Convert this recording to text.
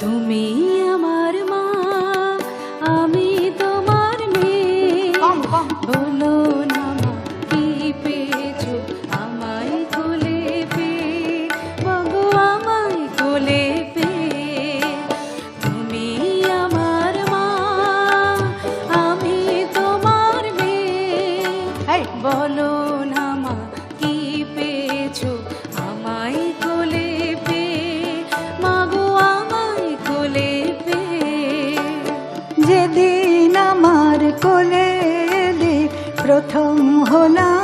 তুমি আমার মা, আমি তোমার মেয়ে। বলো না মা কি পেয়েছো আমায় কোলে পেয়ে, বগো আমায় কোলে পেয়ে। তুমি আমার মা, আমি তোমার মেয়ে। বলো না মা কি পেয়েছো আমায় কোলে পেয়ে, মাগো আমায় কোলে পেয়ে। যেদিন আমার কোলে এলে প্রথম হলাম